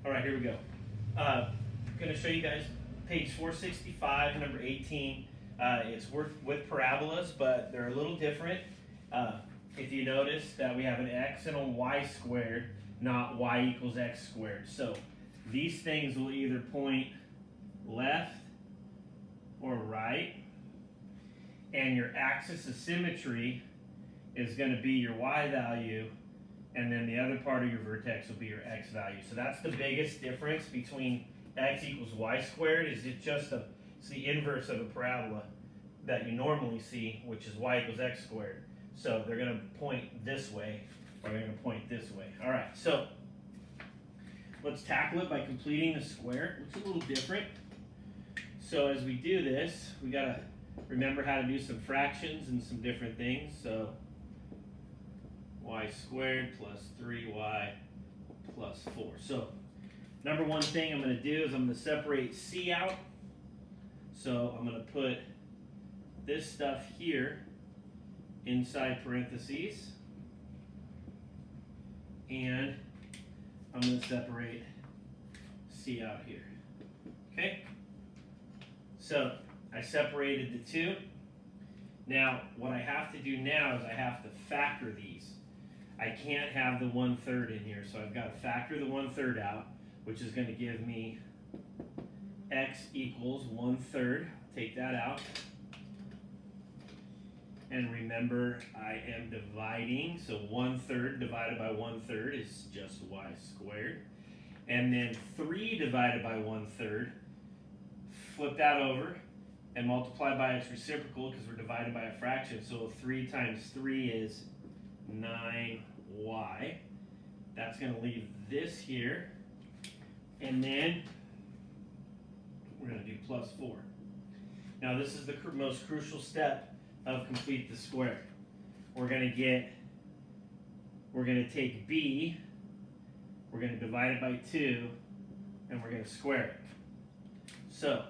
All right, here we go. I'm going to show you guys page 465, number 18. It's with parabolas, but they're a little different. If you notice that we have an x and a y squared, not y equals x squared. So these things will either point left or right, and your axis of symmetry is going to be your y value, and then the other part of your vertex will be your x value. So that's the biggest difference between x equals y squared. Is it's the inverse of a parabola that you normally see, which is y equals x squared. So they're going to point this way, or they're going to point this way. All right, so let's tackle it by completing the square. It looks a little different. So as we do this, we got to remember how to do some fractions and some different things. So y squared plus 3y plus 4. So number one thing I'm going to do is I'm going to separate c out. So I'm going to put this stuff here inside parentheses, and I'm going to separate c out here. Okay? So I separated the two. Now what I have to do now is I have to factor these. I can't have the 1/3 in here, so I've got to factor the 1/3 out, which is going to give me x equals 1/3. Take that out. And remember, I am dividing, so 1/3 divided by 1/3 is just y squared. And then 3 divided by 1/3, flip that over and multiply by its reciprocal because we're divided by a fraction. So 3 times 3 is 9y. That's going to leave this here. And then we're going to do plus 4. Now this is the most crucial step of complete the square. We're going to take b, we're going to divide it by 2, and we're going to square it. So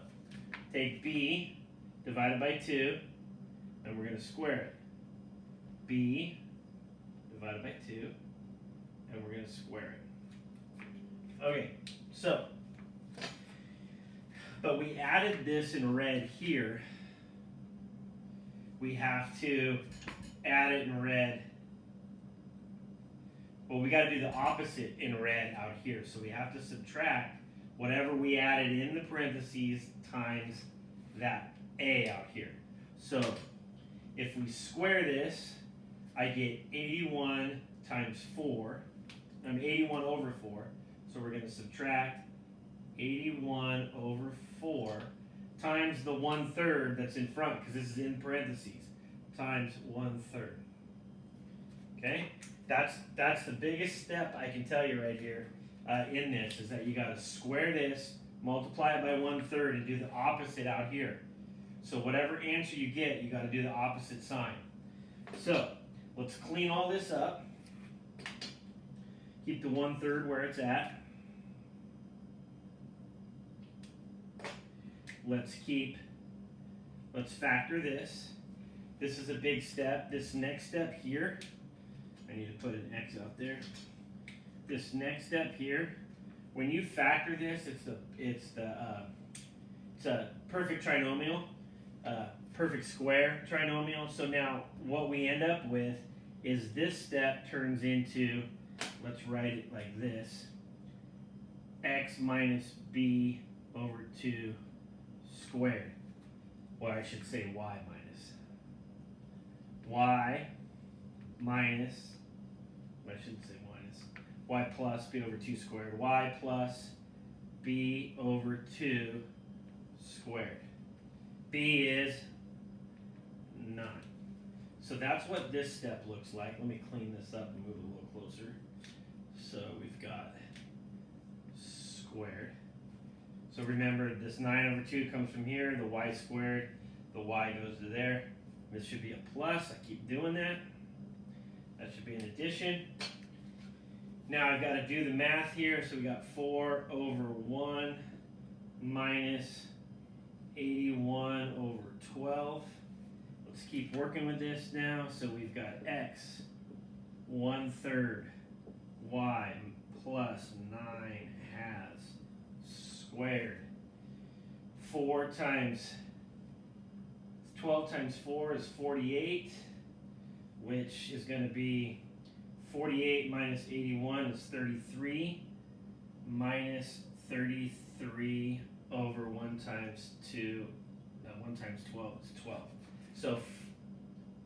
take b divided by 2, and we're going to square it. b divided by 2, and we're going to square it. Okay, so, but we added this in red here. We have to add it in red. Well, we got to do the opposite in red out here. So we have to subtract whatever we added in the parentheses times that a out here. So if we square this, I get 81 times 4. 81 over 4. So we're going to subtract 81 over 4 times the 1/3 that's in front, because this is in parentheses, times 1/3. Okay? That's the biggest step I can tell you right here in this, is that you got to square this, multiply it by 1/3, and do the opposite out here. So whatever answer you get, you got to do the opposite sign. So let's clean all this up. Keep the 1/3 where it's at. Let's factor this. This is a big step. This next step here, I need to put an X out there. This next step here, when you factor this, it's a perfect trinomial, perfect square trinomial. So now what we end up with is this step turns into, let's write it like this, x minus b over 2 squared. Well, I should say y minus, I shouldn't say minus, y plus b over 2 squared, y plus b over 2 squared. B is 9. So that's what this step looks like. Let me clean this up and move it a little closer. So we've got squared. So remember, this 9 over 2 comes from here, the y squared, the y goes to there. This should be a plus, I keep doing that. That should be an addition. Now I've got to do the math here, so we got 4 over 1 minus 81 over 12. Let's keep working with this now. So we've got x 1/3 y plus 9 halves squared. 12 times 4 is 48, which is going to be 48 minus 81 is 33, minus 33 over 1 times 1 times 12 is 12. So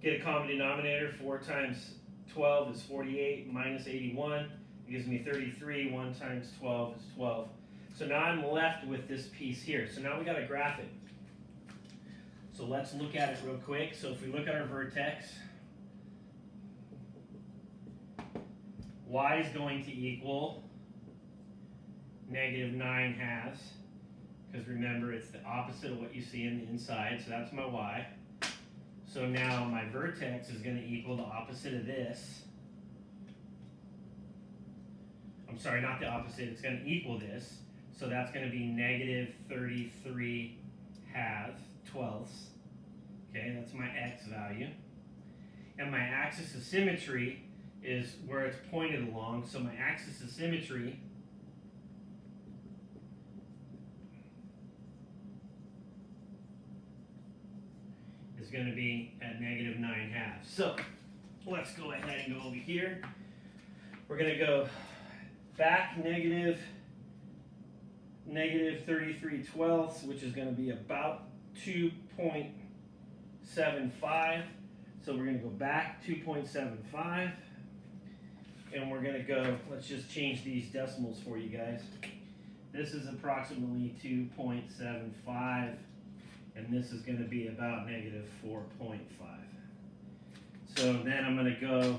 get a common denominator. 4 times 12 is 48, minus 81. It gives me 33. 1 times 12 is 12. So now I'm left with this piece here. So now we got to graph it. So let's look at it real quick. So if we look at our vertex, y is going to equal negative 9/2, because remember it's the opposite of what you see in the inside, so that's my y. So now my vertex is going to equal the opposite of this. I'm sorry, not the opposite, it's going to equal this. So that's going to be negative 33 twelfths. Okay, that's my x value. And my axis of symmetry is where it's pointed along. So my axis of symmetry is going to be at negative 9/2. So let's go ahead and go over here. We're going to go back negative 33 twelfths, which is going to be about 2.75. So we're going to go back 2.75. And we're going to go, let's just change these decimals for you guys. This is approximately 2.75. And this is going to be about negative 4.5. So then I'm going to go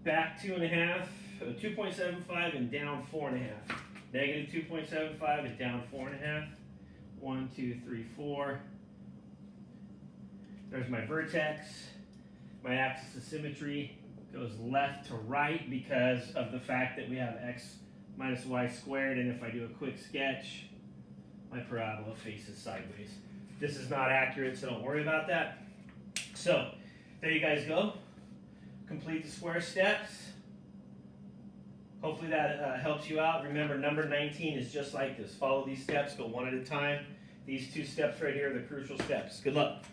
back 2.75 and down 4.5. Negative 2.75 and down 4.5. 1, 2, 3, 4. There's my vertex. My axis of symmetry goes left to right because of the fact that we have x minus y squared, and if I do a quick sketch, my parabola faces sideways. This is not accurate, so don't worry about that. So there you guys go. Complete the square steps. Hopefully that helps you out. Remember, number 19 is just like this. Follow these steps, go one at a time. These 2 steps right here are the crucial steps. Good luck.